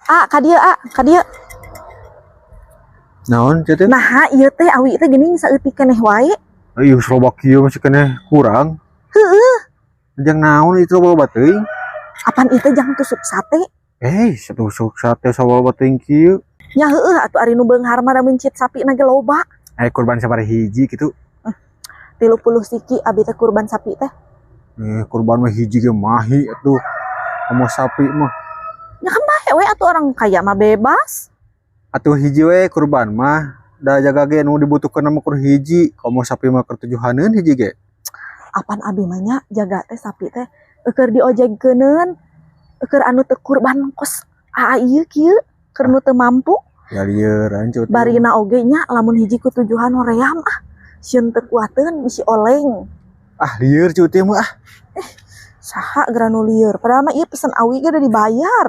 Ka dieu. Naon teh? Nah, ieu teh awi teh geuning saeutik keneh wae. Ayo Slovakia masih kena kurang. Heueuh. Jang naon itu bawa teuing. Apaan ieu teh jang tusuk sate? Setusuk sate sabawa teuing kieu. Nya heueuh atuh ari nu beunghar mah da mencit sapi na ge loba. Kurban sabaraha hiji gitu. 30 siki abi teh kurban sapi teh. Kurban mah hiji ge mahi atuh. Sama sapi mah. Ya kan bae we atuh orang kaya mah bebas. Atuh hiji we kurban mah da jaga ge nu dibutuhkeun mah kur hiji. Komo sapi mah keur tujuhaneun hiji ge. Apaan abi mah nya jaga teh sapi teh keur diojegkeuneun. Keur anu teu kurban kos ieu kieu keur nu teu mampu. Ya lieur ancut. Barina oge nya lamun hiji ku tujuhan hoream sieun teu kuateun bisi oleng. Lieur cuy teh mah Saha geura nu lieur padahal mah ieu pesen awi ge udah dibayar.